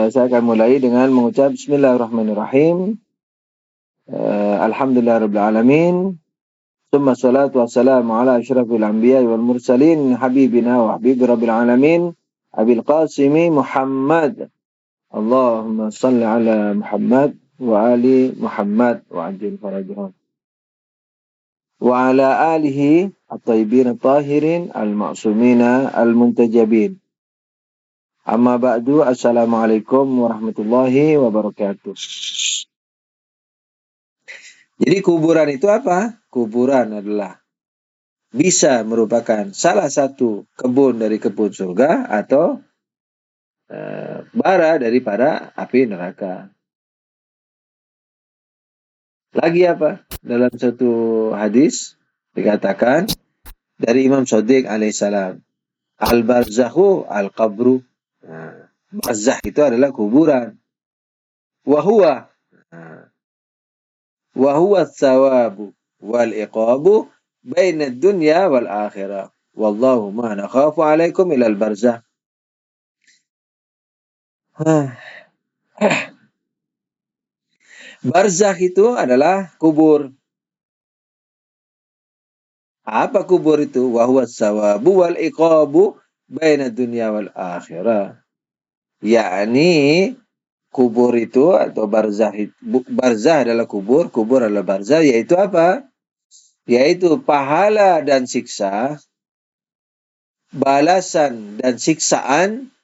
saya akan mulai dengan mengucap Bismillahirrahmanirrahim. Alhamdulillahirabbil alamin. Tsumma salatu wassalamu ala asyrafil anbiya'i wal mursalin habibina wa habibi rabbil alamin Abil Qasimi Muhammad. Allahumma salli ala Muhammad wa ali Muhammad wa ajil farajahum. Wa ala alihi at-tayyibin at-tahirin al-ma'sumina al-muntajabin. Amma ba'du, assalamualaikum warahmatullahi wabarakatuh. Jadi kuburan itu apa? Kuburan adalah bisa merupakan salah satu kebun dari kebun surga atau bara daripada api neraka. Lagi apa? Dalam satu hadis dikatakan dari Imam Shadiq alaihissalam, al-barzakhu al-qabru. Barzakh itu adalah kuburan. Wahuwa tsawabu wal iqabu baina dunya wal akhirah. Wallahu ma nakhafu alaikum ilal barzakh. Barzakh itu adalah kubur. Apa kubur itu? Wahuwa tsawabu wal iqabu baina dunya wal akhirah. Yakni kubur itu atau barzakh adalah kubur adalah barzakh, yaitu apa? Yaitu pahala dan siksa, balasan dan siksaan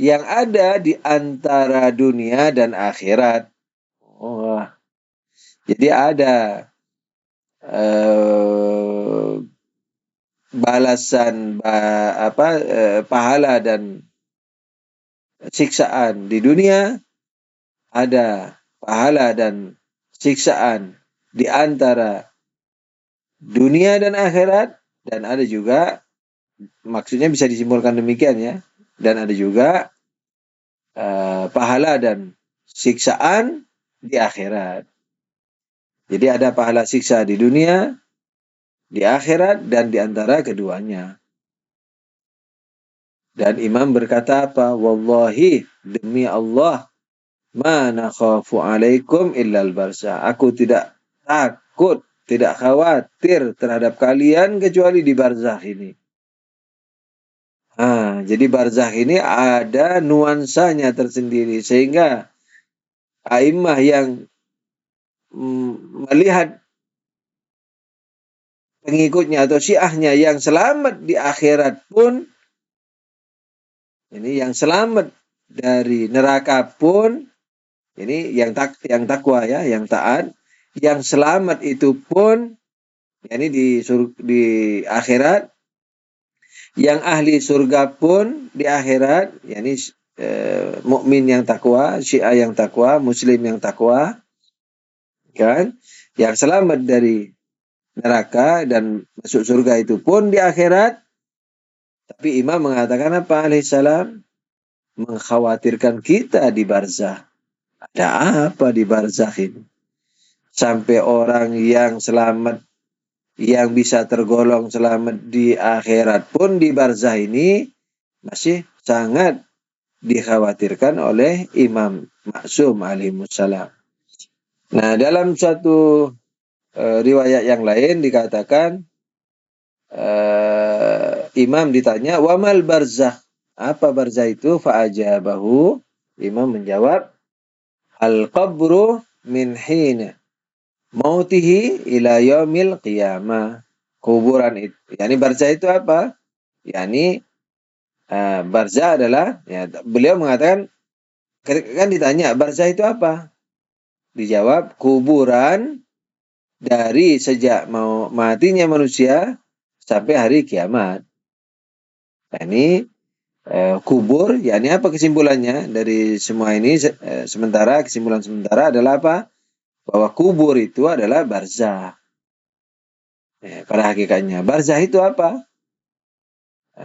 yang ada di antara dunia dan akhirat. Jadi ada balasan pahala dan siksaan di dunia, ada pahala dan siksaan di antara dunia dan akhirat, dan ada juga, maksudnya bisa disimpulkan demikian ya, dan ada juga pahala dan siksaan di akhirat. Jadi ada pahala siksa di dunia, di akhirat, dan di antara keduanya. Dan Imam berkata apa? Wallahi, demi Allah, ma nakhafu alaikum illal barzakh. Aku tidak takut, tidak khawatir terhadap kalian kecuali di barzakh ini. Jadi barzakh ini ada nuansanya tersendiri, sehingga a'immah yang melihat pengikutnya atau syiahnya yang selamat di akhirat pun, ini yang selamat dari neraka pun, ini yang takwa ya, yang taat, yang selamat itu pun, ini di akhirat, yang ahli surga pun di akhirat, yakni mukmin yang takwa, syiah yang takwa, muslim yang takwa, kan? Yang selamat dari neraka dan masuk surga itu pun di akhirat. Tapi Imam mengatakan apa alaihissalam? Mengkhawatirkan kita di barzakh. Ada apa di barzakh ini? Sampai orang yang selamat, yang bisa tergolong selamat di akhirat pun di barzakh ini masih sangat dikhawatirkan oleh Imam Maksum alaihissalam. Nah, dalam satu riwayat yang lain dikatakan, Imam ditanya, wamal barzakh, apa barzakh itu? Fa'ajabahu, Imam menjawab, al-qabru min hina mautihi ila yaumil qiyamah. Kuburan itu, yakni barzakh itu apa? Yakni barzakh adalah, ya, beliau mengatakan, kan ditanya barzakh itu apa? Dijawab, kuburan dari sejak mau matinya manusia sampai hari kiamat. Nah, ini kubur, yakni apa kesimpulannya dari semua ini? Kesimpulan sementara adalah apa? Bahwa kubur itu adalah barzakh. Pada hakikatnya barzakh itu apa?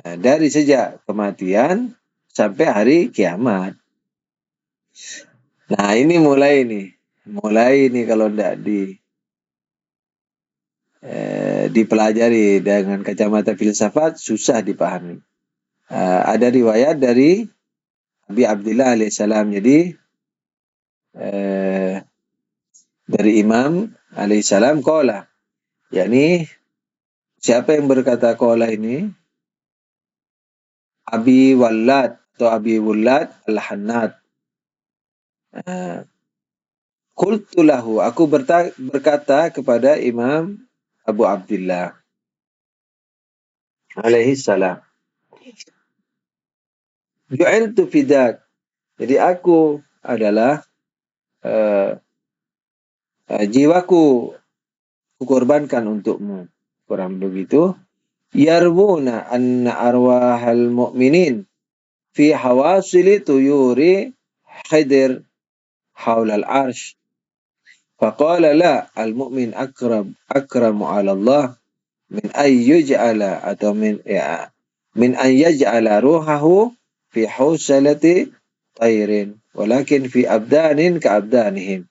Dari sejak kematian sampai hari kiamat. Nah, ini mulai kalau tidak dipelajari dengan kacamata filsafat susah dipahami. Ada riwayat dari Abi Abdillah alaihissalam. Jadi dari Imam alaihissalam qala. yakni siapa yang berkata qala ini? Abi Wallad atau Abi Wallad Al-Hannad. Qultu lahu, aku berkata kepada Imam Abu Abdillah alaihi salam. Ju'iltu fidak. Jadi aku adalah jiwaku kukorbankan untukmu. Kurang begitu. Yarwuna anna arwahal mu'minin fi hawasili tuyuri khidir haulal arsh. Faqala la, al-mu'min akramu ala Allah min an yuj'ala atau min an yaj'ala ruhahu fi hausalati tayrin walakin fi abdanin ka abdanihim.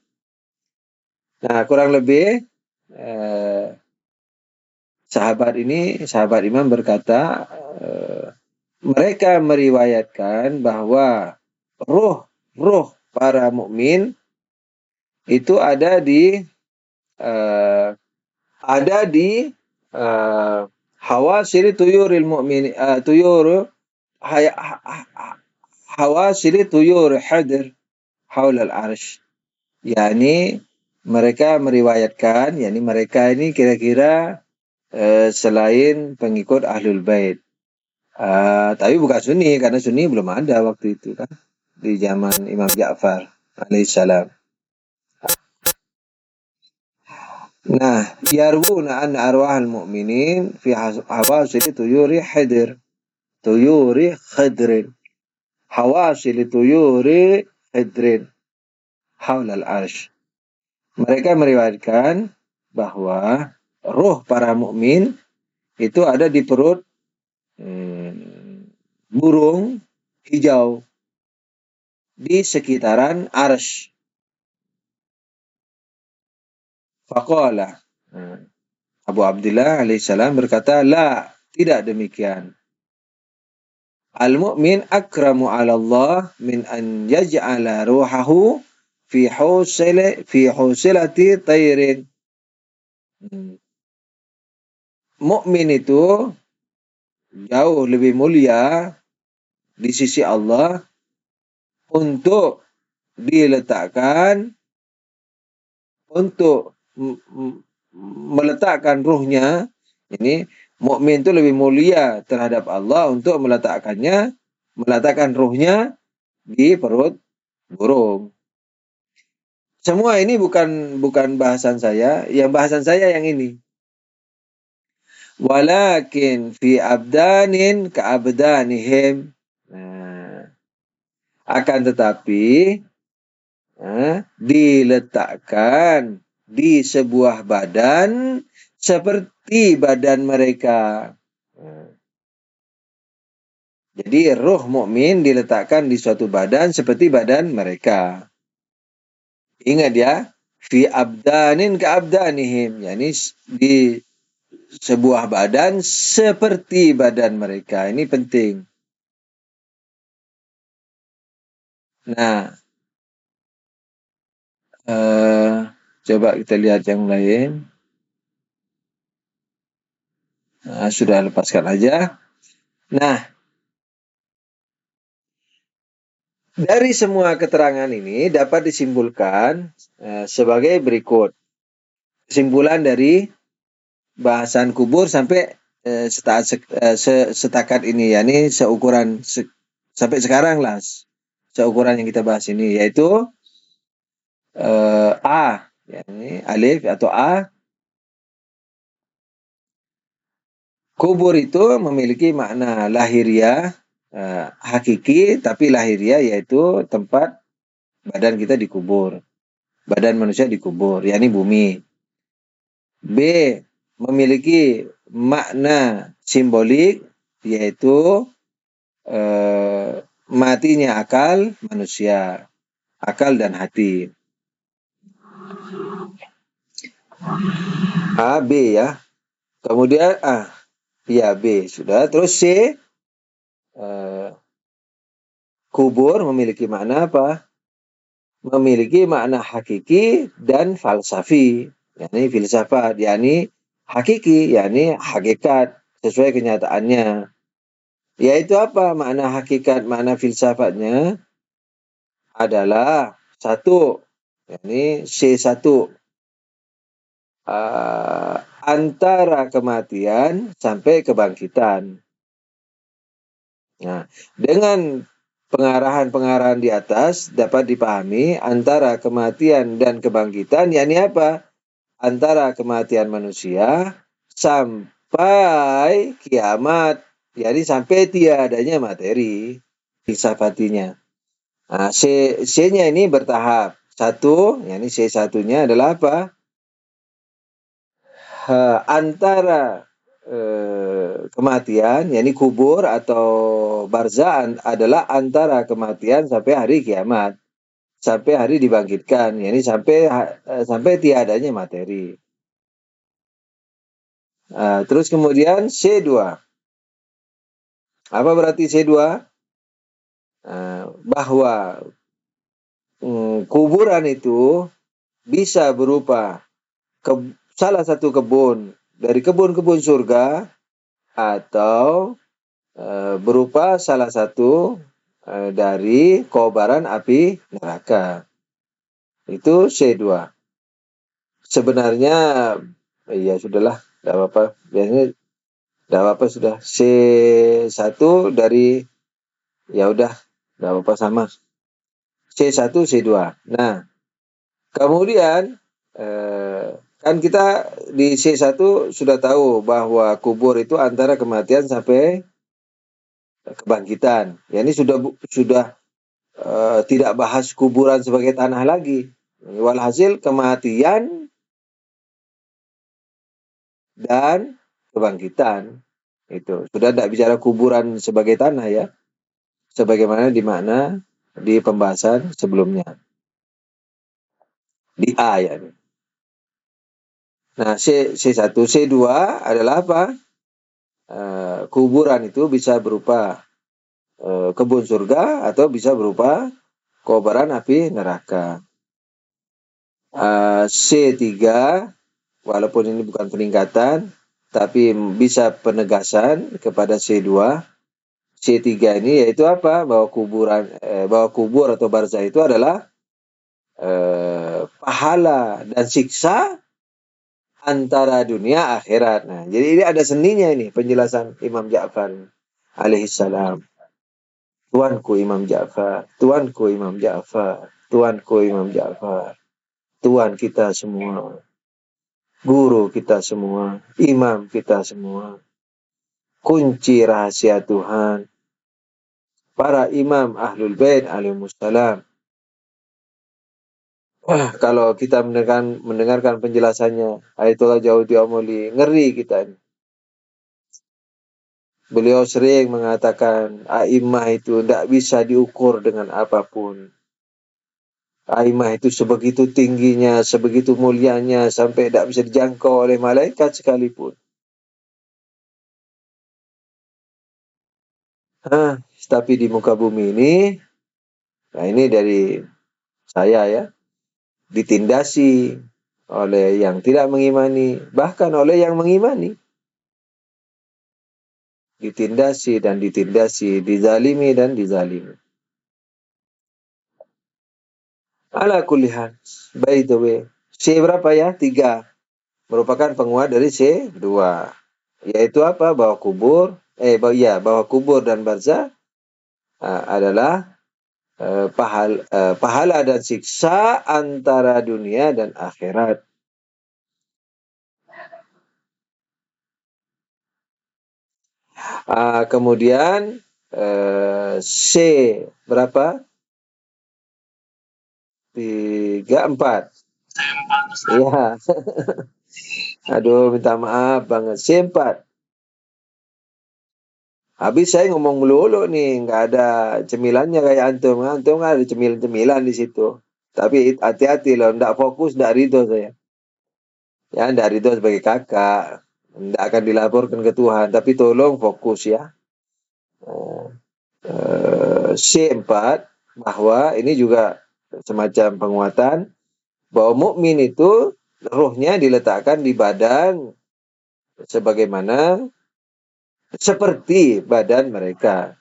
Nah, kurang lebih sahabat Imam berkata, mereka meriwayatkan bahwa ruh para mukmin itu ada di hawasili tuyuril mu'min, hawasili tuyur hadir haulal arsh. yakni mereka meriwayatkan, yakni mereka ini kira-kira selain pengikut Ahlul Bait. Tapi bukan Sunni, karena Sunni belum ada waktu itu kan, di zaman Imam Ja'far alaihissalam. Nah, yarwuna an arwahal mu'minin fi hawasili tuyuri khidrin. Hawasili tuyuri khidrin haulal arsh. Mereka meriwayatkan bahwa roh para mukmin itu ada di perut burung hijau di sekitaran arsy. Faqala, Abu Abdillah alaihissalam berkata, la, tidak demikian. Al-mu'min akramu ala Allah min an yaj'ala ruhahu fi husilati tayrin. Mukmin itu jauh lebih mulia di sisi Allah untuk diletakkan, untuk meletakkan ruhnya. Ini mukmin itu lebih mulia terhadap Allah untuk meletakkan ruhnya di perut burung. Semua ini bukan bahasan saya, yang bahasan saya yang ini. Walakin fi abdanin ka abdanihim. Akan tetapi diletakkan di sebuah badan seperti badan mereka. Jadi ruh mukmin diletakkan di suatu badan seperti badan mereka. Ingat ya, fi abdanin ka abdanihim, yakni di sebuah badan seperti badan mereka. Ini penting. Nah, coba kita lihat yang lain. Sudah, lepaskan aja. Nah, dari semua keterangan ini dapat disimpulkan sebagai berikut. Kesimpulan dari bahasan kubur sampai setakat ini, yakni seukuran sampai sekarang lah, seukuran yang kita bahas ini, yaitu A, yakni alif atau A. Kubur itu memiliki makna lahiriah, hakiki, tapi lahiriah yaitu tempat badan kita dikubur, badan manusia dikubur, yakni bumi. B, memiliki makna simbolik, yaitu matinya akal manusia, akal dan hati. A, B ya. Kemudian B sudah. Terus C, kubur memiliki makna apa? Memiliki makna hakiki dan falsafi, yakni filsafat, yakni hakiki, yakni hakikat sesuai kenyataannya. Yaitu apa makna hakikat, makna filsafatnya adalah satu, yakni C1, antara kematian sampai kebangkitan. Nah, dengan pengarahan-pengarahan di atas dapat dipahami antara kematian dan kebangkitan, yakni apa? Antara kematian manusia sampai kiamat, yakni sampai tiadanya materi, filsafatinya. Nah, C-nya ini bertahap. Satu, yakni C1-nya adalah apa? Antara kematian, yakni kubur atau barzah adalah antara kematian sampai hari kiamat, sampai hari dibangkitkan, yakni sampai tiadanya materi. Terus kemudian C2. Apa berarti C2? Bahwa kuburan itu bisa berupa salah satu kebun dari kebun-kebun surga, atau berupa salah satu dari kobaran api neraka. Itu C2. Sebenarnya ya sudahlah, tidak apa-apa. Biasanya tidak apa-apa sudah. C1 dari ya udah, tidak apa-apa sama. C1, C2. Nah, kemudian kan kita di C1 sudah tahu bahwa kubur itu antara kematian sampai kebangkitan. Ya, ini sudah tidak bahas kuburan sebagai tanah lagi. Walhasil kematian dan kebangkitan itu sudah tidak bicara kuburan sebagai tanah ya, sebagaimana di makna di pembahasan sebelumnya di A ya. Nah, C1, C2 adalah apa? Kuburan itu bisa berupa kebun surga atau bisa berupa kobaran api neraka. C3, walaupun ini bukan peningkatan, tapi bisa penegasan kepada C2. C3 ini yaitu apa? Bahwa kubur atau barzah itu adalah pahala dan siksa antara dunia akhirat. Nah, jadi ini ada seninya ini penjelasan Imam Ja'far alaihissalam. Tuanku Imam Ja'far, Tuanku Imam Ja'far, Tuanku Imam Ja'far, Tuan kita semua, guru kita semua, imam kita semua, kunci rahasia Tuhan, para imam Ahlul Bait alaihimussalam. Kalau kita mendengarkan penjelasannya Ayatollah Jaudi Amoli, ngeri kita. Beliau sering mengatakan a'immah itu tidak bisa diukur dengan apapun. A'immah itu sebegitu tingginya, sebegitu mulianya, sampai tidak bisa dijangkau oleh malaikat sekalipun. Tapi di muka bumi ini, nah ini dari saya ya, ditindasi oleh yang tidak mengimani, bahkan oleh yang mengimani. Ditindasi dan ditindasi, dizalimi dan dizalimi. Ala kulihan, by the way. C berapa ya? 3. Merupakan penguat dari C2. Yaitu apa? Bahwa kubur dan barzah adalah pahala dan siksa antara dunia dan akhirat. Kemudian C berapa? 3, 4. Iya. Aduh, minta maaf banget. C4. Habis saya ngomong melulu nih, nggak ada cemilannya kayak antum. Antum kan ada cemilan-cemilan di situ. Tapi hati-hati loh, nggak fokus, nggak ridho saya. Ya, nggak ridho sebagai kakak. Nggak akan dilaporkan ke Tuhan. Tapi tolong fokus ya. C4, bahwa ini juga semacam penguatan bahwa mukmin itu ruhnya diletakkan di badan sebagaimana seperti badan mereka,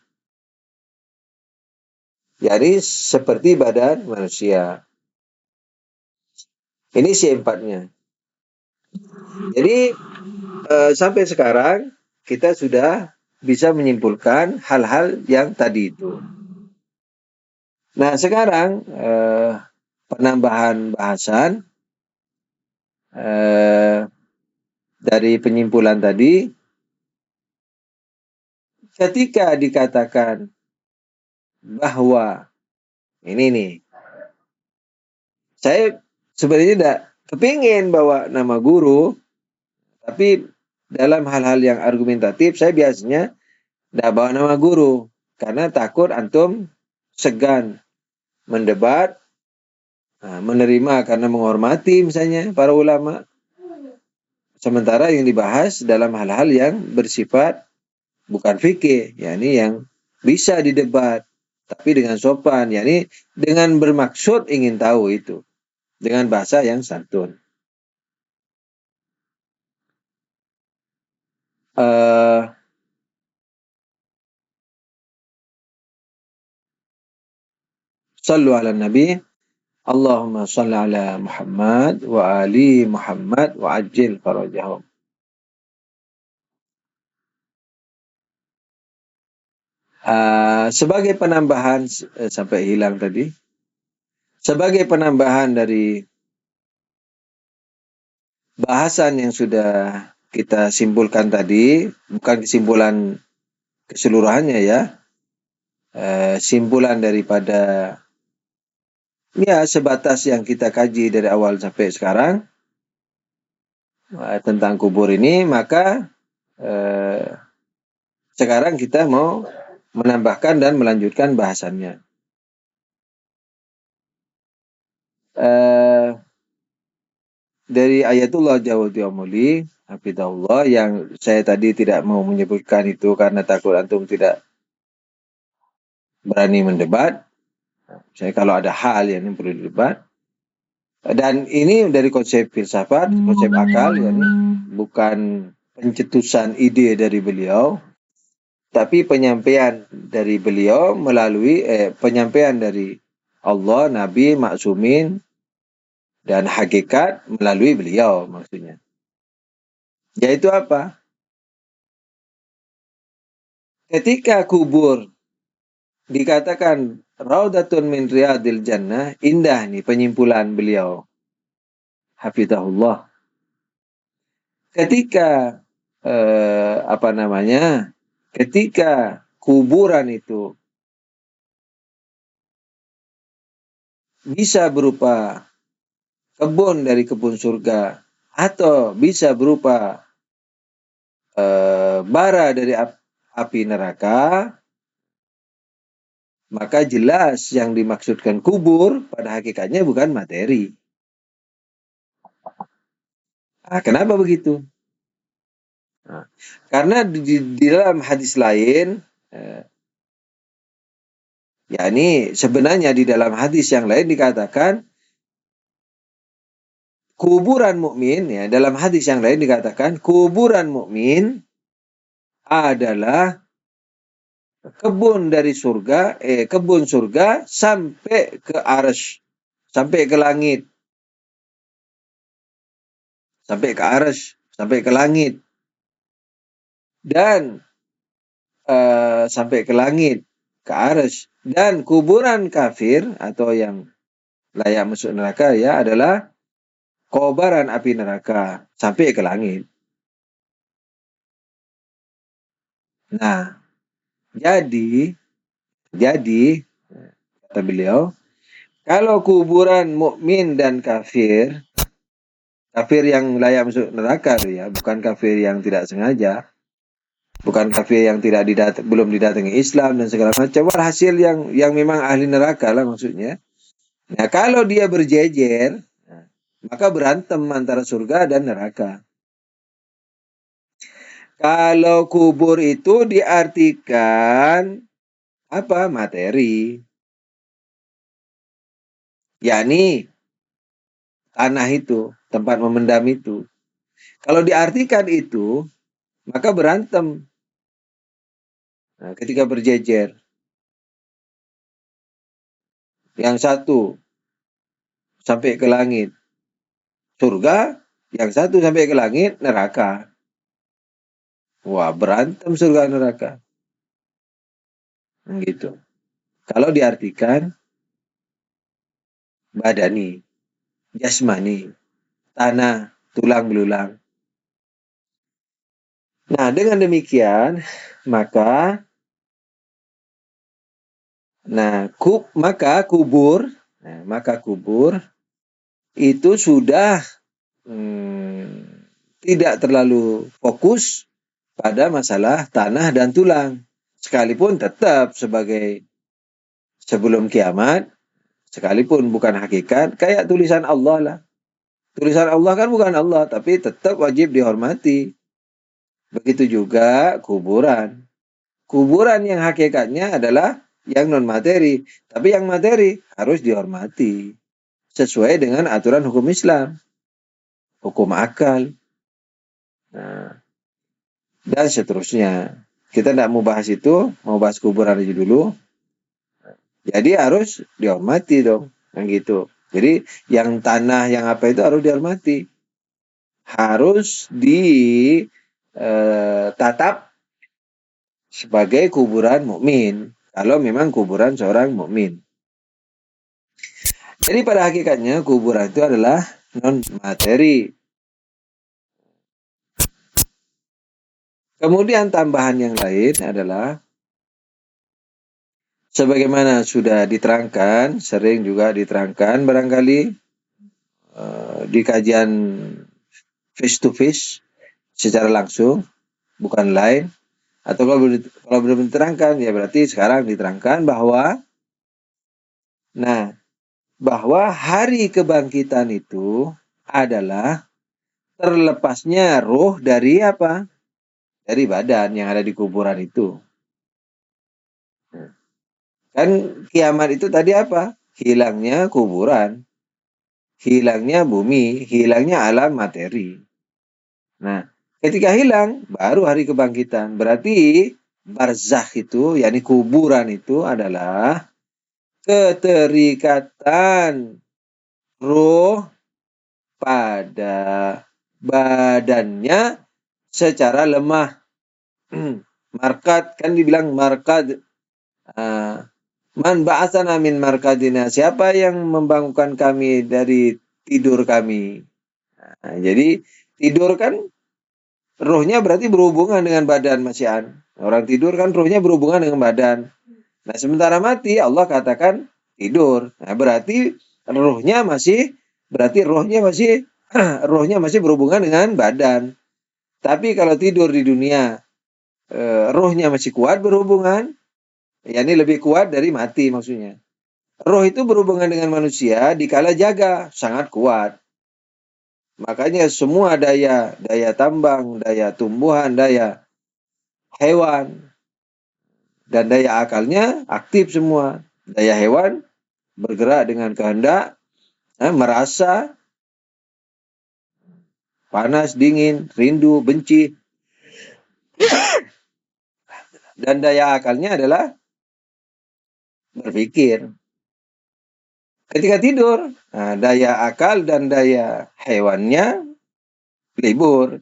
yakni seperti badan manusia. Ini C4-nya. Jadi sampai sekarang kita sudah bisa menyimpulkan hal-hal yang tadi itu. Nah, sekarang penambahan bahasan dari penyimpulan tadi, ketika dikatakan bahwa ini nih, saya sebenarnya tidak kepingin bawa nama guru, tapi dalam hal-hal yang argumentatif saya biasanya tidak bawa nama guru karena takut antum segan mendebat, menerima karena menghormati misalnya para ulama. Sementara yang dibahas dalam hal-hal yang bersifat bukan fikih, yakni yang bisa didebat, tapi dengan sopan, yakni dengan bermaksud ingin tahu itu, dengan bahasa yang santun. Sallu ala Nabi, Allahumma salli ala Muhammad wa ali Muhammad wa ajil farajahum. Sebagai penambahan sampai hilang tadi, sebagai penambahan dari bahasan yang sudah kita simpulkan tadi, bukan kesimpulan keseluruhannya ya, simpulan daripada ya sebatas yang kita kaji dari awal sampai sekarang tentang kubur ini, maka sekarang kita mau menambahkan dan melanjutkan bahasannya. Dari ayatullah Jawadi Amuli hafizahullah, yang saya tadi tidak mau menyebutkan itu karena takut antum tidak berani mendebat. Saya kalau ada hal yang perlu didebat, dan ini dari konsep filsafat, konsep akal, yakni bukan pencetusan ide dari beliau, tapi penyampaian dari beliau melalui penyampaian dari Allah, Nabi, maksumin, dan hakikat melalui beliau maksudnya. Yaitu apa? Ketika kubur dikatakan Raudatun min riyadil jannah, indah nih penyimpulan beliau hafizahullah. Ketika ketika kuburan itu bisa berupa kebun dari kebun surga atau bisa berupa bara dari api neraka, maka jelas yang dimaksudkan kubur pada hakikatnya bukan materi. Kenapa begitu? Karena di dalam hadis lain, yakni sebenarnya di dalam hadis yang lain dikatakan kuburan mukmin, ya, dalam hadis yang lain dikatakan kuburan mukmin adalah kebun dari surga, kebun surga sampai ke arsy, sampai ke langit. Sampai ke arsy, sampai ke langit. Dan sampai ke langit, ke arsy. Dan kuburan kafir atau yang layak masuk neraka ya adalah kobaran api neraka sampai ke langit. Nah, jadi kata beliau, kalau kuburan mukmin dan kafir yang layak masuk neraka ya, bukan kafir yang tidak sengaja, bukan kafir yang belum didatangi Islam dan segala macam, hasil yang memang ahli neraka lah maksudnya. Nah, kalau dia berjejer, maka berantem antara surga dan neraka. Kalau kubur itu diartikan apa? Materi. Yakni tanah itu, tempat memendam itu. Kalau diartikan itu, maka berantem. Nah, ketika berjejer. Yang satu sampai ke langit, surga. Yang satu sampai ke langit, neraka. Wah, berantem surga neraka. Gitu. Kalau diartikan badani, jasmani, tanah, tulang belulang. Nah, dengan demikian, maka maka kubur itu sudah tidak terlalu fokus pada masalah tanah dan tulang. Sekalipun tetap sebagai sebelum kiamat, sekalipun bukan hakikat, kayak tulisan Allah lah. Tulisan Allah kan bukan Allah, tapi tetap wajib dihormati. Begitu juga kuburan. Kuburan yang hakikatnya adalah yang non-materi. Tapi yang materi harus dihormati. Sesuai dengan aturan hukum Islam. Hukum akal. Nah, dan seterusnya. Kita tidak mau bahas itu. Mau bahas kuburan aja dulu. Jadi harus dihormati dong. Yang gitu. Jadi yang tanah, yang apa itu harus dihormati. Harus ditatap sebagai kuburan mukmin. Kalau memang kuburan seorang mukmin. Jadi pada hakikatnya kuburan itu adalah non-materi. Kemudian tambahan yang lain adalah sebagaimana sudah diterangkan, sering juga diterangkan barangkali di kajian face to face secara langsung, bukan live. Atau kalau belum diterangkan, ya berarti sekarang diterangkan bahwa hari kebangkitan itu adalah terlepasnya roh dari apa? Dari badan yang ada di kuburan itu. Kan kiamat itu tadi apa? Hilangnya kuburan, hilangnya bumi, hilangnya alam materi. Nah, ketika hilang, baru hari kebangkitan. Berarti barzakh itu, yakni kuburan itu adalah keterikatan roh pada badannya secara lemah. Markad, kan dibilang markad. Man ba'atsana min markadina. Siapa yang membangunkan kami dari tidur kami? Nah, jadi tidur kan rohnya berarti berhubungan dengan badan Masyian. Orang tidur kan rohnya berhubungan dengan badan. Nah, sementara mati Allah katakan tidur. Nah, berarti rohnya masih rohnya masih berhubungan dengan badan. Tapi kalau tidur di dunia rohnya masih kuat berhubungan, ya ini lebih kuat dari mati maksudnya. Roh itu berhubungan dengan manusia dikala jaga, sangat kuat. Makanya semua daya tambang, daya tumbuhan, daya hewan, dan daya akalnya aktif semua. Daya hewan bergerak dengan kehendak, merasa panas, dingin, rindu, benci. Dan daya akalnya adalah berpikir. Ketika tidur, daya akal dan daya hewannya libur.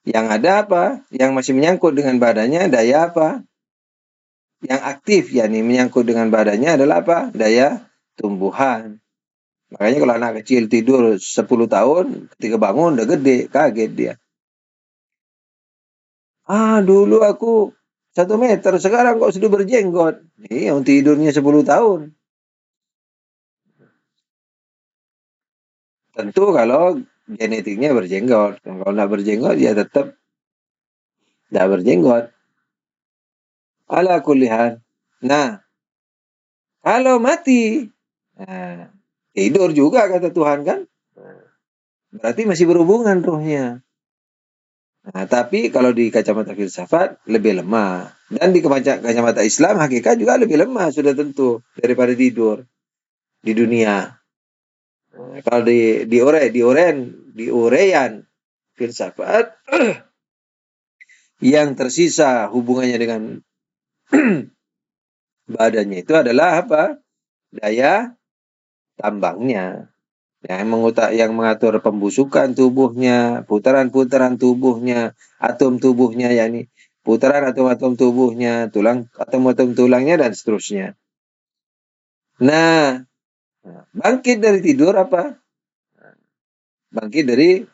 Yang ada apa? Yang masih menyangkut dengan badannya daya apa? Yang aktif, yakni menyangkut dengan badannya adalah apa? Daya tumbuhan. Makanya kalau anak kecil tidur 10 tahun, ketika bangun udah gede, kaget dia. Dulu aku 1 meter, sekarang kok sudah berjenggot. Yang tidurnya 10 tahun. Tentu kalau genetiknya berjenggot. Kalau nggak berjenggot, ya tetap nggak berjenggot. Ala kulihan. Nah, kalau mati, tidur juga kata Tuhan kan. Berarti masih berhubungan rohnya. Nah, tapi kalau di kacamata filsafat lebih lemah. Dan di kacamata Islam hakikat juga lebih lemah sudah tentu daripada tidur di dunia. Nah, kalau di urean filsafat yang tersisa hubungannya dengan badannya itu adalah apa? Daya tambangnya. Yang mengatur pembusukan tubuhnya, putaran-putaran tubuhnya, atom tubuhnya, yakni putaran atom-atom tubuhnya, atom-atom tulangnya dan seterusnya. Nah, bangkit dari tidur apa? Bangkit dari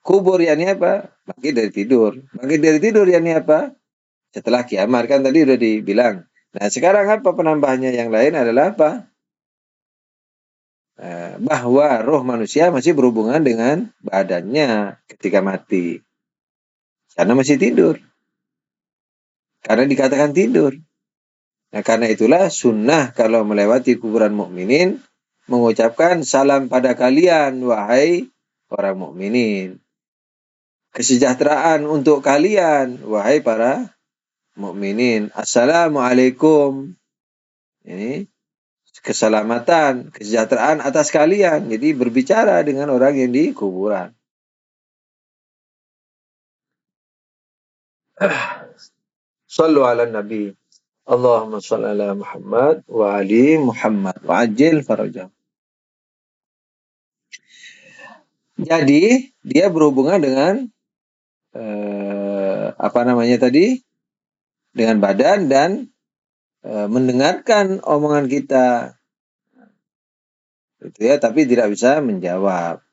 kubur, yakni apa? Bangkit dari tidur. Bangkit dari tidur, yakni apa? Setelah kiamat, kan tadi udah dibilang. Nah, sekarang apa penambahannya yang lain adalah apa? Bahwa roh manusia masih berhubungan dengan badannya ketika mati. Karena masih tidur. Karena dikatakan tidur. Nah, karena itulah sunnah kalau melewati kuburan mukminin mengucapkan salam pada kalian, wahai orang mukminin. Kesejahteraan untuk kalian, wahai para mukminin. Assalamualaikum. Ini keselamatan, kesejahteraan atas kalian. Jadi berbicara dengan orang yang di kuburan. Sallu ala Nabi. Allahumma salli ala Muhammad wa ali Muhammad wa ajil farajah. Jadi dia berhubungan dengan apa namanya tadi? Dengan badan dan mendengarkan omongan kita. Gitu ya, tapi tidak bisa menjawab.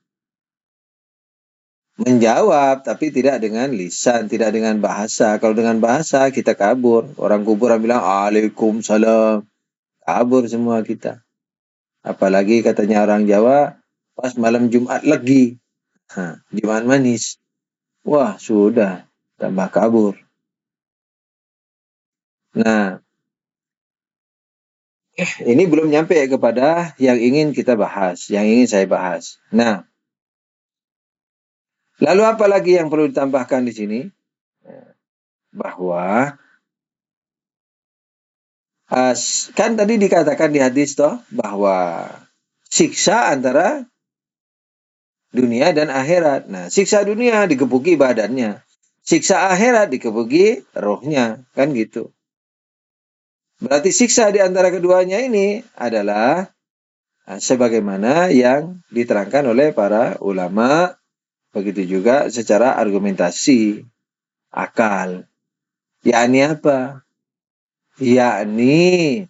Menjawab tapi tidak dengan lisan, tidak dengan bahasa. Kalau dengan bahasa kita kabur. Orang kuburan bilang Waalaikumsalam. Kabur semua kita. Apalagi katanya orang Jawa, pas malam Jumat Legi. Jumat manis. Wah, sudah. Tambah kabur. Nah, ini belum nyampe kepada yang ingin kita bahas. Yang ingin saya bahas. Nah, lalu apa lagi yang perlu ditambahkan di sini? Bahwa kan tadi dikatakan di hadis toh bahwa siksa antara dunia dan akhirat. Nah, siksa dunia digebuki badannya. Siksa akhirat digebuki rohnya. Kan gitu. Berarti siksa di antara keduanya ini adalah sebagaimana yang diterangkan oleh para ulama. Begitu juga secara argumentasi. Akal. Yakni apa? Yakni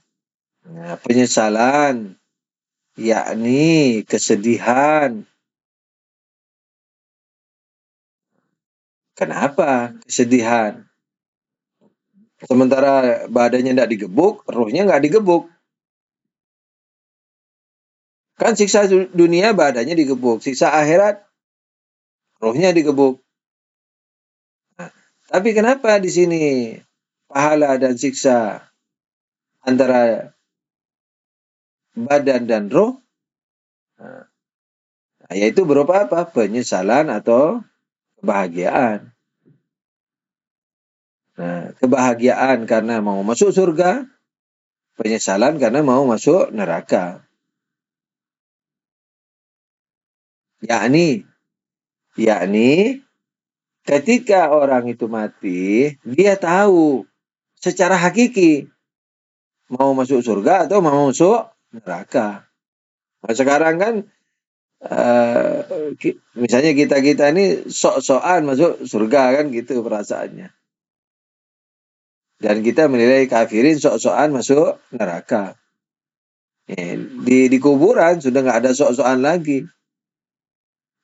penyesalan. Yakni kesedihan. Kenapa kesedihan? Sementara badannya tidak digebuk, rohnya nggak digebuk. Kan siksa dunia badannya digebuk, siksa akhirat rohnya digebuk. Nah, tapi kenapa di sini pahala dan siksa antara badan dan roh? Nah, yaitu berupa apa? Penyesalan atau kebahagiaan. Nah, kebahagiaan karena mau masuk surga, penyesalan karena mau masuk neraka. Yakni ketika orang itu mati, dia tahu secara hakiki mau masuk surga atau mau masuk neraka. Nah, sekarang kan misalnya kita ini sok-sokan masuk surga kan gitu perasaannya. Dan kita menilai kafirin sok-sokan masuk neraka. Di kuburan sudah nggak ada sok-sokan lagi.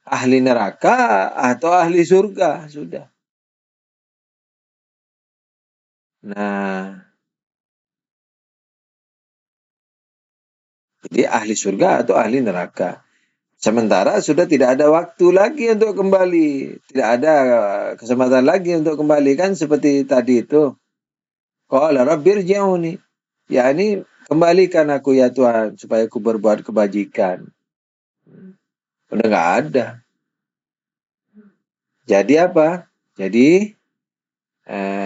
Ahli neraka atau ahli surga sudah. Nah, jadi ahli surga atau ahli neraka. Sementara sudah tidak ada waktu lagi untuk kembali. Tidak ada kesempatan lagi untuk kembali. Kan seperti tadi itu. Qala rabbirji'uni. Ya ini kembalikan aku ya Tuhan. Supaya aku berbuat kebajikan. Udah nggak ada. Jadi apa? Jadi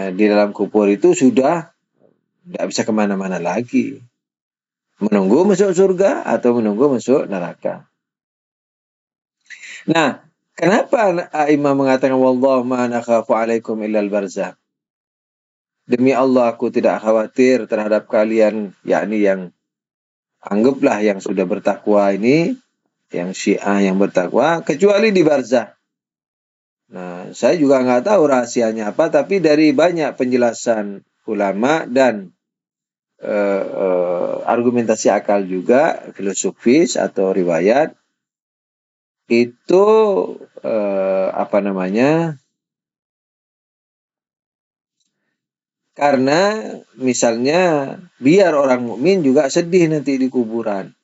di dalam kubur itu sudah tidak bisa kemana-mana lagi. Menunggu masuk surga atau menunggu masuk neraka. Nah, kenapa Imam mengatakan wallahu ma nakhafu alaikum illal barzakh? Demi Allah aku tidak khawatir terhadap kalian, yakni yang anggaplah yang sudah bertakwa ini, yang Syiah yang bertakwa, kecuali di barzakh. Nah, saya juga nggak tahu rahasianya apa, tapi dari banyak penjelasan ulama dan argumentasi akal juga, filosofis atau riwayat, itu apa namanya? Karena misalnya biar orang mukmin juga sedih nanti di kuburan.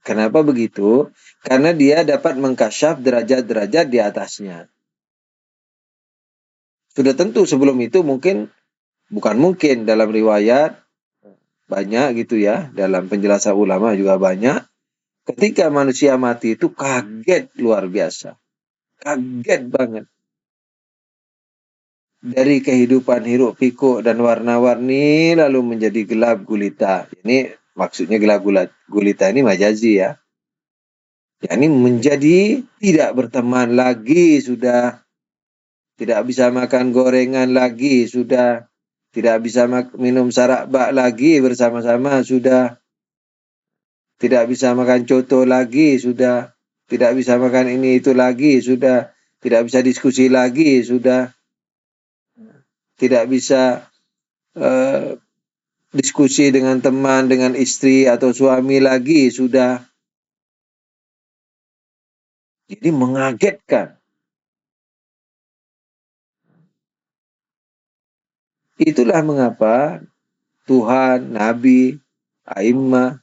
Kenapa begitu? Karena dia dapat mengkasyaf derajat-derajat di atasnya. Sudah tentu sebelum itu bukan mungkin dalam riwayat banyak gitu ya, dalam penjelasan ulama juga banyak. Ketika manusia mati itu kaget luar biasa. Kaget banget. Dari kehidupan hiruk pikuk dan warna-warni lalu menjadi gelap gulita. Ini maksudnya gelap gulita ini majazi ya. Ini menjadi tidak berteman lagi sudah. Tidak bisa makan gorengan lagi sudah. Tidak bisa minum sarak bak lagi bersama-sama sudah. Tidak bisa makan coto lagi sudah. Tidak bisa makan ini itu lagi sudah. Tidak bisa diskusi lagi sudah. Tidak bisa diskusi dengan teman, dengan istri atau suami lagi sudah. Jadi mengagetkan. Itulah mengapa Tuhan, Nabi, A'immah,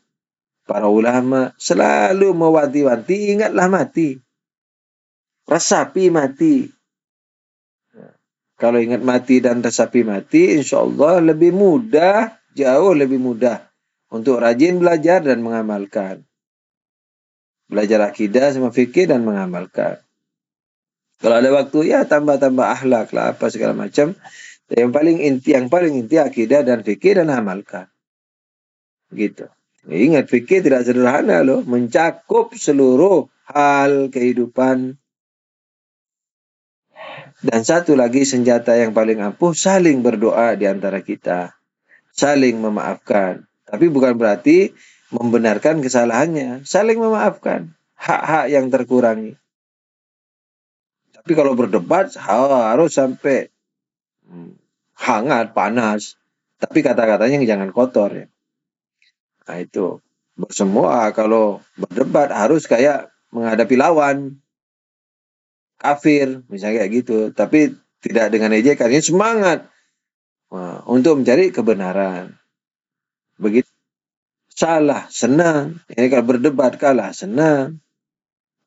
para ulama selalu mewanti-wanti, ingatlah mati. Resapi mati. Kalau ingat mati dan resapi mati, insya Allah lebih mudah, jauh lebih mudah untuk rajin belajar dan mengamalkan. Belajar akidah sama fikih dan mengamalkan. Kalau ada waktu ya tambah-tambah akhlak lah apa segala macam. Yang paling inti akidah dan fikih dan amalkan. Gitu. Ingat fikih tidak sederhana loh, mencakup seluruh hal kehidupan. Dan satu lagi senjata yang paling ampuh, saling berdoa di antara kita. Saling memaafkan. Tapi bukan berarti membenarkan kesalahannya. Saling memaafkan. Hak-hak yang terkurangi. Tapi kalau berdebat harus sampai hangat, panas. Tapi kata-katanya jangan kotor ya. Nah itu. Semua kalau berdebat harus kayak menghadapi lawan. Kafir, misalnya kayak gitu. Tapi tidak dengan ejekan. Ini semangat. Nah, untuk mencari kebenaran. Begitu. Salah, senang. Ini kalau berdebat kalah, senang.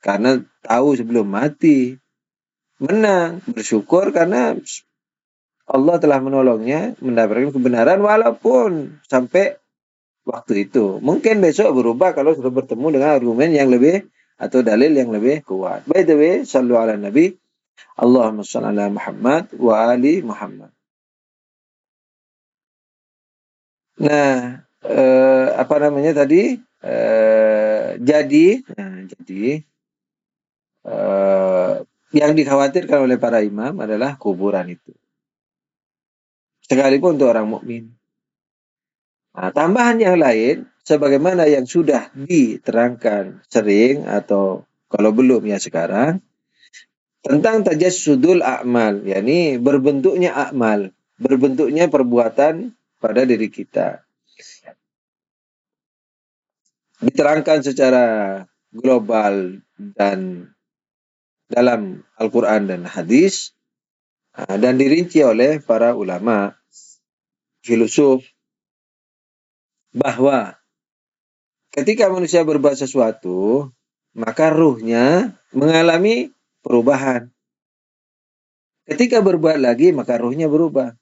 Karena tahu sebelum mati. Menang, bersyukur karena Allah telah menolongnya mendapatkan kebenaran walaupun sampai waktu itu. Mungkin besok berubah kalau sudah bertemu dengan argumen yang lebih atau dalil yang lebih kuat. By the way, sallu ala Nabi. Allahumma shalli ala Muhammad wa ali Muhammad. Nah, apa namanya tadi? Jadi yang dikhawatirkan oleh para imam adalah kuburan itu. Sekalipun untuk orang mukmin. Nah, tambahan yang lain, sebagaimana yang sudah diterangkan sering atau kalau belum ya sekarang, tentang tajassudul a'mal, yakni berbentuknya a'mal, berbentuknya perbuatan pada diri kita. Diterangkan secara global dan dalam Al-Quran dan hadis, dan dirinci oleh para ulama, filosof, bahwa ketika manusia berbuat sesuatu, maka ruhnya mengalami perubahan. Ketika berbuat lagi, maka ruhnya berubah.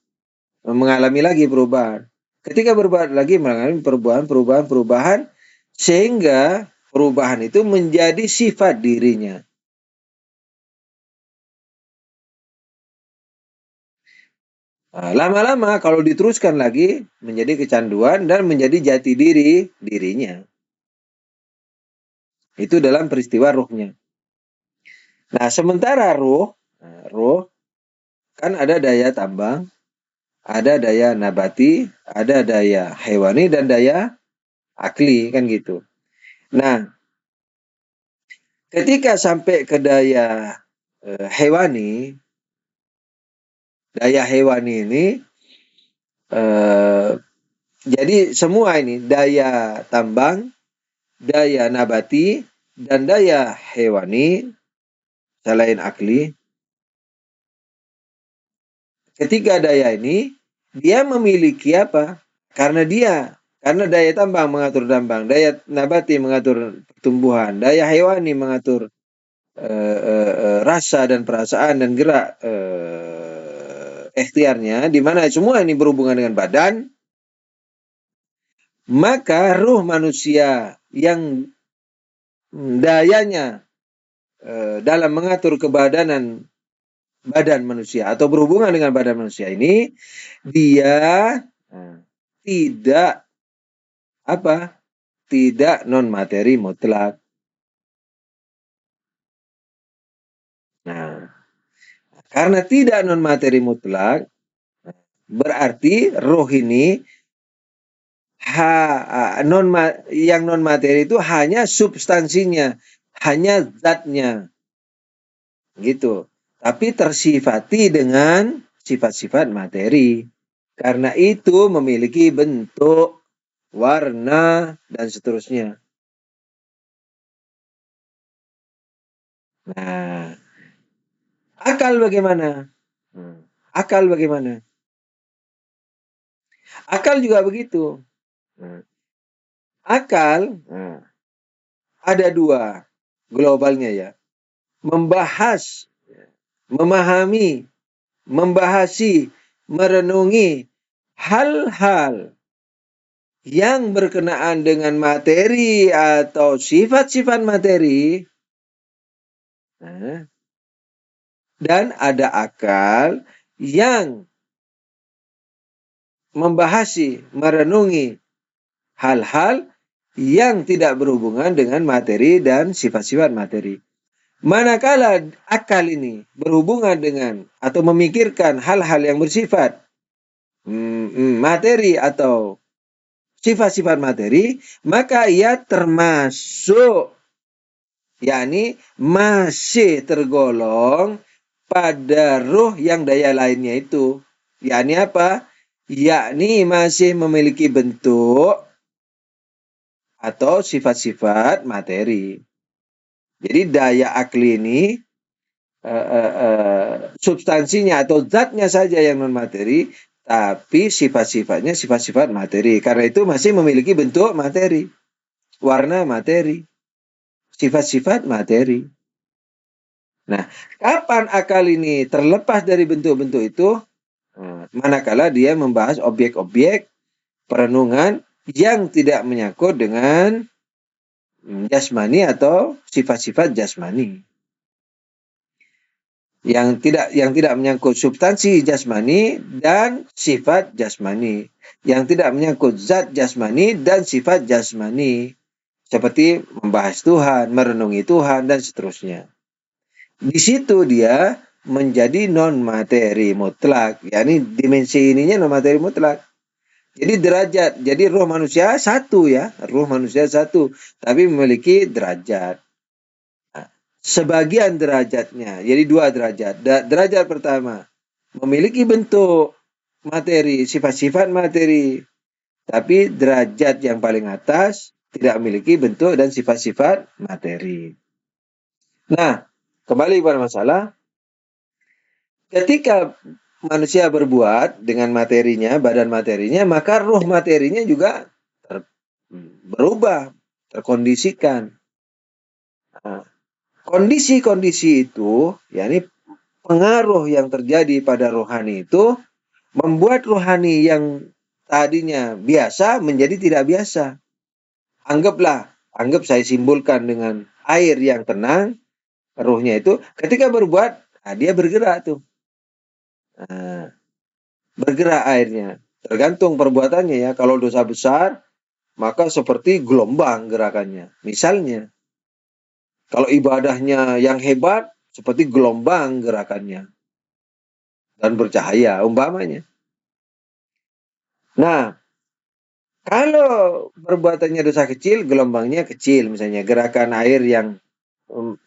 Mengalami lagi perubahan. Ketika berbuat lagi, mengalami perubahan, sehingga perubahan itu menjadi sifat dirinya. Lama-lama kalau diteruskan lagi menjadi kecanduan dan menjadi jati dirinya. Itu dalam peristiwa ruhnya. Nah, sementara ruh kan ada daya tambang, ada daya nabati, ada daya hewani dan daya akli kan gitu. Nah, ketika sampai ke daya hewani ini jadi semua ini daya tambang, daya nabati, dan daya hewani selain akli. Ketiga daya ini dia memiliki apa? Karena daya tambang mengatur tambang, daya nabati mengatur pertumbuhan, daya hewani mengatur rasa dan perasaan dan gerak ikhtiarnya, di mana semua ini berhubungan dengan badan, maka ruh manusia yang dayanya dalam mengatur kebadanan badan manusia atau berhubungan dengan badan manusia ini, dia tidak non materi mutlak. Nah, karena tidak non materi mutlak, berarti roh ini yang non materi itu hanya substansinya, hanya zatnya, gitu. Tapi tersifati dengan sifat-sifat materi. Karena itu memiliki bentuk, warna, dan seterusnya. Nah, akal bagaimana? Akal bagaimana? Akal juga begitu. Akal ada dua globalnya ya. Membahas, memahami, membahasi, merenungi hal-hal yang berkenaan dengan materi atau sifat-sifat materi. Dan ada akal yang membahasi, merenungi hal-hal yang tidak berhubungan dengan materi dan sifat-sifat materi. Manakala akal ini berhubungan dengan atau memikirkan hal-hal yang bersifat materi atau sifat-sifat materi, maka ia termasuk, yakni masih tergolong pada ruh yang daya lainnya itu. Yakni apa? Yakni masih memiliki bentuk atau sifat-sifat materi. Jadi daya akli ini substansinya atau zatnya saja yang non materi, tapi sifat-sifatnya sifat-sifat materi. Karena itu masih memiliki bentuk materi, warna materi, sifat-sifat materi. Nah, kapan akal ini terlepas dari bentuk-bentuk itu? Manakala dia membahas objek-objek perenungan yang tidak menyangkut dengan jasmani atau sifat-sifat jasmani. Yang tidak menyangkut substansi jasmani dan sifat jasmani. Yang tidak menyangkut zat jasmani dan sifat jasmani. Seperti membahas Tuhan, merenungi Tuhan, dan seterusnya. Di situ dia menjadi non materi mutlak, yakni dimensi ininya non materi mutlak. Jadi derajat, jadi roh manusia satu ya, roh manusia satu, tapi memiliki derajat. Nah, sebagian derajatnya, jadi 2 derajat. Derajat pertama memiliki bentuk materi, sifat-sifat materi, tapi derajat yang paling atas tidak memiliki bentuk dan sifat-sifat materi. Nah, kembali kepada masalah, ketika manusia berbuat dengan materinya, badan materinya, maka ruh materinya juga berubah, terkondisikan. Nah, kondisi-kondisi itu, yakni pengaruh yang terjadi pada rohani itu, membuat rohani yang tadinya biasa menjadi tidak biasa. Anggap saya simbolkan dengan air yang tenang, ruhnya itu ketika berbuat, dia bergerak tuh. bergerak airnya. Tergantung perbuatannya ya. Kalau dosa besar, maka seperti gelombang gerakannya. Misalnya, kalau ibadahnya yang hebat, seperti gelombang gerakannya. Dan bercahaya, umpamanya. Nah, kalau perbuatannya dosa kecil, gelombangnya kecil. Misalnya, gerakan air yang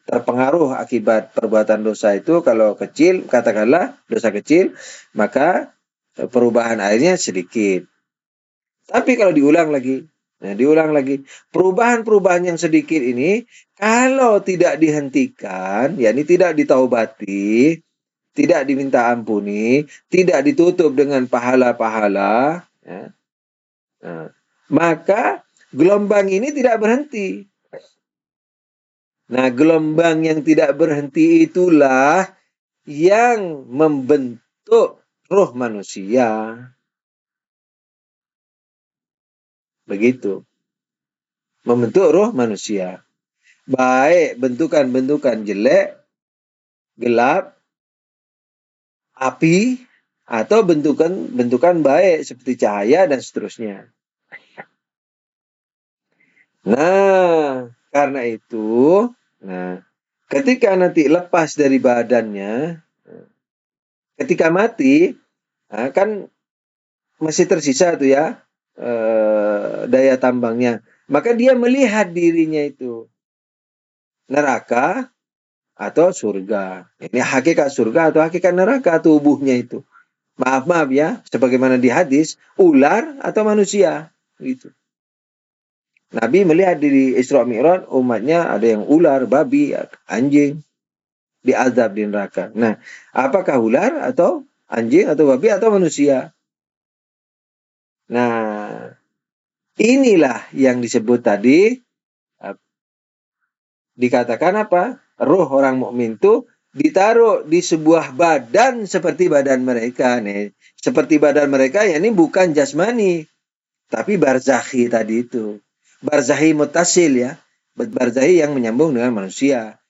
terpengaruh akibat perbuatan dosa itu, kalau kecil, katakanlah dosa kecil, maka perubahan airnya sedikit. Tapi kalau diulang lagi, perubahan-perubahan yang sedikit ini, kalau tidak dihentikan, yakni tidak ditaubati, tidak diminta ampuni, tidak ditutup dengan pahala-pahala, ya, nah, maka gelombang ini tidak berhenti. Nah, gelombang yang tidak berhenti itulah yang membentuk roh manusia. Begitu. Membentuk roh manusia. Baik bentukan-bentukan jelek, gelap, api, atau bentukan-bentukan baik seperti cahaya dan seterusnya. Nah, karena itu, ketika nanti lepas dari badannya, ketika mati, kan masih tersisa tuh ya daya tambangnya. Maka dia melihat dirinya itu neraka atau surga. Ini hakikat surga atau hakikat neraka tubuhnya itu. Maaf ya, sebagaimana di hadis, ular atau manusia gitu. Nabi melihat di Isra Mi'raj umatnya ada yang ular, babi, anjing diazab di neraka. Nah, apakah ular atau anjing atau babi atau manusia? Nah, inilah yang disebut tadi dikatakan apa? Ruh orang mukmin itu ditaruh di sebuah badan seperti badan mereka nih. Seperti badan mereka ya ini bukan jasmani, tapi barzakhi tadi itu. Barzakhi mutasil ya. Barzakhi yang menyambung dengan manusia.